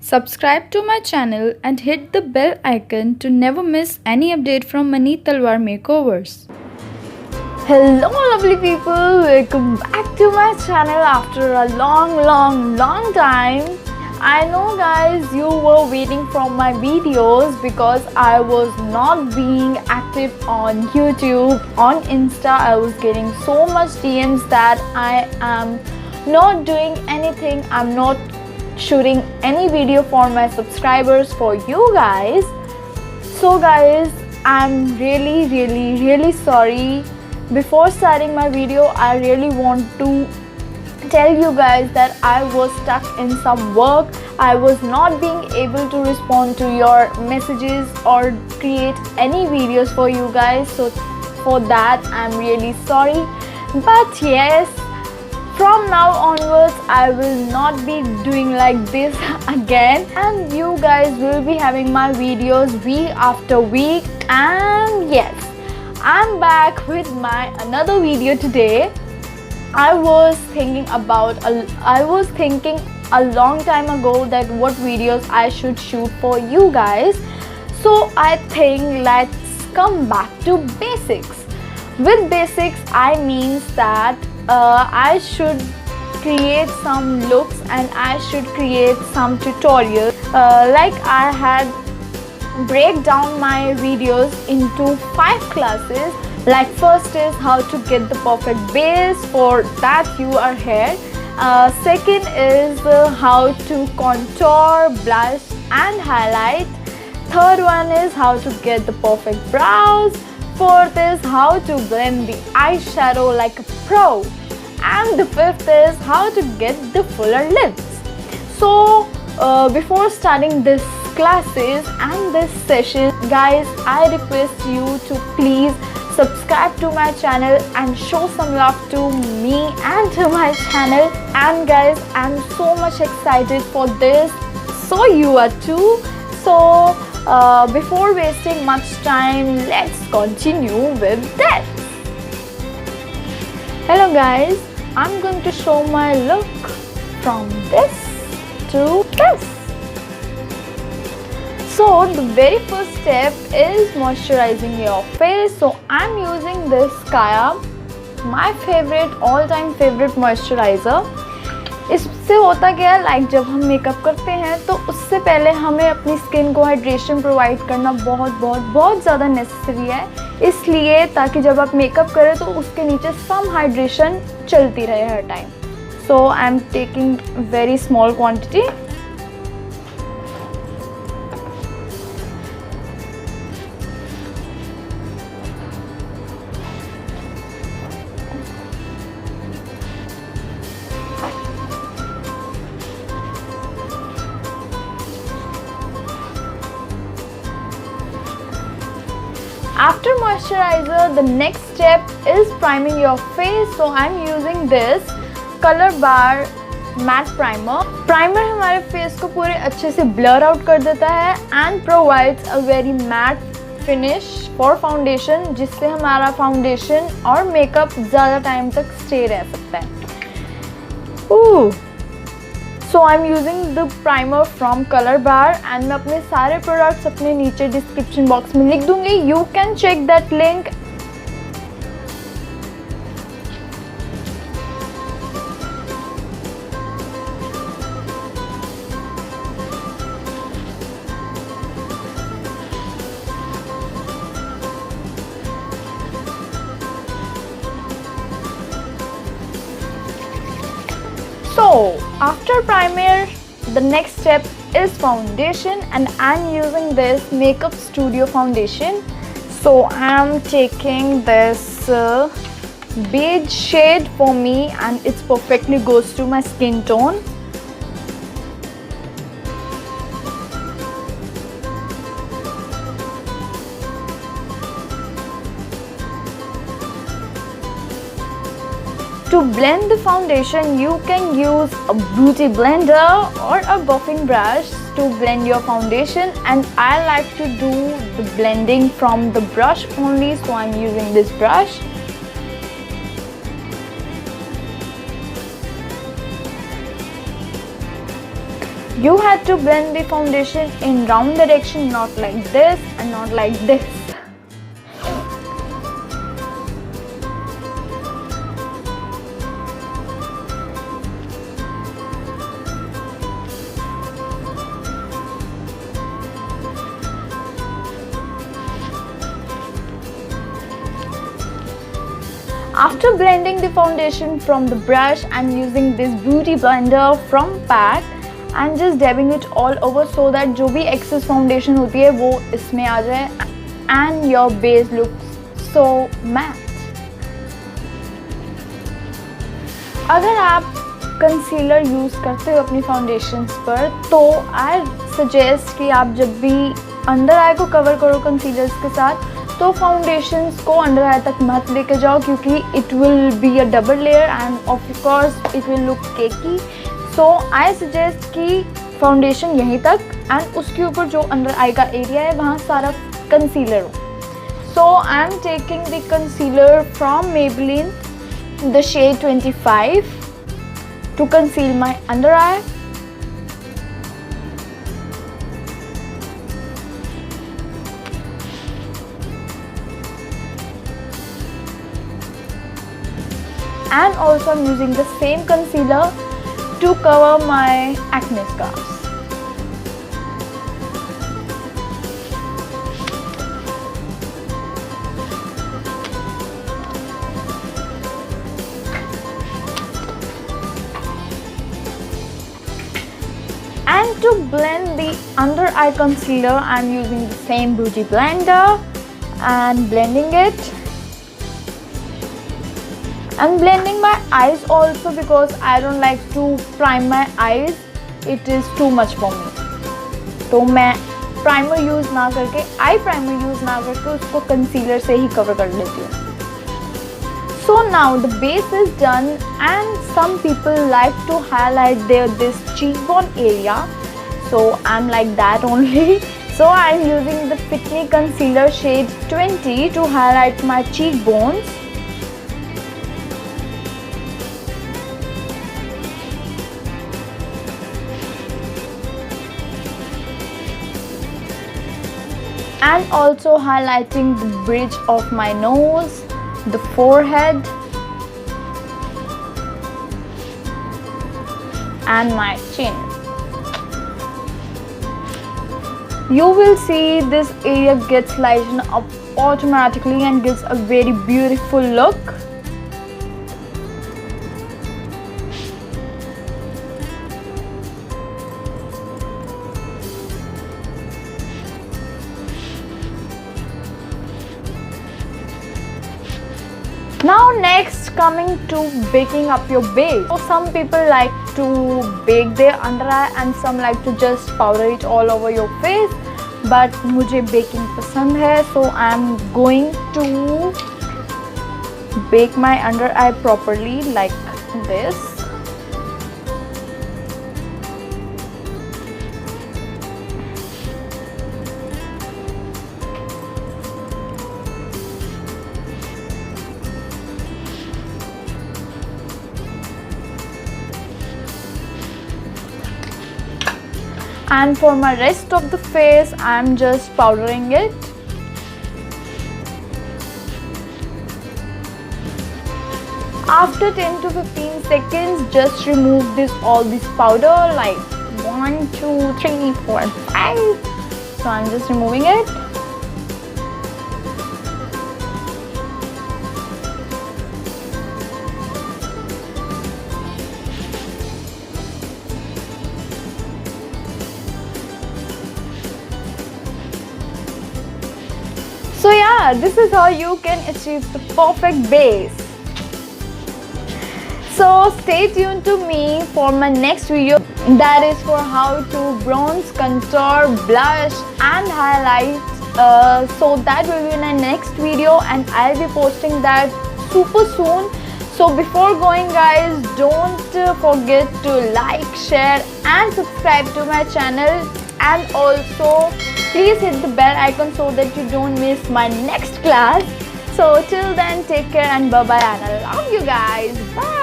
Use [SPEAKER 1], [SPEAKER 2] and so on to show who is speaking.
[SPEAKER 1] Subscribe to my channel and hit the bell icon to never miss any update from Mani Talwar Makeovers.
[SPEAKER 2] Hello lovely people, welcome back to my channel after a long time. I know guys, you were waiting for my videos because I was not being active on YouTube, on Insta. I was getting so much DMs that I am not doing anything. I'm not shooting any video for my subscribers, for you guys. So guys, I'm really sorry. Before starting my video, I really want to tell you guys that I was stuck in some work. I was not being able to respond to your messages or create any videos for you guys. So for that, I'm really sorry. But yes, from now onwards, I will not be doing like this again, and you guys will be having my videos week after week. And yes, I'm back with my another video today. I was thinking a long time ago that what videos I should shoot for you guys. So I think let's come back to basics. With basics, I means that I should create some looks and I should create some tutorials. Like I had break down my videos into 5 classes. Like first is how to get the perfect base, for that you are here. Second is how to contour, blush and highlight. Third one is how to get the perfect brows. Fourth is how to blend the eyeshadow like a pro. And the fifth is how to get the fuller lips. So before starting this classes and this session, guys, I request you to please subscribe to my channel and show some love to me and to my channel. And guys, I'm so much excited for this, so you are too. So before wasting much time, let's continue with that. Hello guys, I'm going to show my look from this to this. So the very first step is moisturizing your face. So I'm using this Kaya, my favorite, all time favorite moisturizer. इससे होता क्या है, like जब हम makeup करते हैं तो उससे पहले हमें अपनी स्किन को हाइड्रेशन प्रोवाइड करना बहुत ज़्यादा नेसेसरी है, इसलिए ताकि जब आप मेकअप करें तो उसके नीचे सम हाइड्रेशन चलती रहे हर time. So I am taking very small quantity. After moisturizer, the next step is priming your face. So I'm using this Color Bar Matte Primer. Primer हमारे फेस को पूरे अच्छे से blur out कर देता है and provides a very matte finish for foundation, जिससे हमारा foundation और makeup ज़्यादा टाइम तक stay रह सकता है. So I'm using the primer from Color Bar and मैं अपने सारे products अपने नीचे description box में लिख दूँगी. You can check that link. So after primer, the next step is foundation, and I'm using this Makeup Studio foundation. So I'm taking this beige shade for me, and it perfectly goes to my skin tone. To blend the foundation, you can use a beauty blender or a buffing brush to blend your foundation, and I like to do the blending from the brush only, so I'm using this brush. You had to blend the foundation in round direction, not like this and not like this. After blending the foundation from the brush, I'm using this beauty blender from PAC and just dabbing it all over so that जो भी excess foundation होती है वो इसमें आ जाए and your base looks so matte. अगर आप concealer use करते हो अपनी फाउंडेशंस पर तो आई सजेस्ट कि आप जब भी अंडर आई को कवर करो कंसीलर्स के साथ तो फाउंडेशंस को अंडर आई तक मत लेके जाओ क्योंकि it will be a double layer and of course it will look cakey. So I suggest कि फाउंडेशन यहीं तक एंड उसके ऊपर जो अंडर आई का एरिया है वहाँ सारा कंसीलर हो. So I am taking the concealer from Maybelline the shade 25 to conceal my under eye. And also I'm using the same concealer to cover my acne scars. And to blend the under eye concealer, I'm using the same beauty blender and blending it. I'm blending my eyes also because I don't like to prime my eyes. It is too much for me. तो मैं primer use ना करके उसको concealer से ही cover कर लेती हूँ. So now the base is done and some people like to highlight this cheekbone area. So I'm like that only. So I'm using the Fit Me Concealer shade 20 to highlight my cheekbones. And also highlighting the bridge of my nose, the forehead and my chin. You will see this area gets lightened up automatically and gives a very beautiful look. Now next coming to baking up your base. So some people like to bake their under eye and some like to just powder it all over your face. But मुझे baking पसंद है, so I am going to bake my under eye properly like this. And for my rest of the face, I'm just powdering it. After 10 to 15 seconds, just remove all this powder like 1, 2, 3, 4, 5. So I'm just removing it. So yeah, this is how you can achieve the perfect base. So stay tuned to me for my next video, that is for how to bronze, contour, blush and highlight. So that will be in my next video and I'll be posting that super soon. So before going guys, don't forget to like, share and subscribe to my channel, and also please hit the bell icon so that you don't miss my next class. So till then, take care and bye bye, and I love you guys. Bye.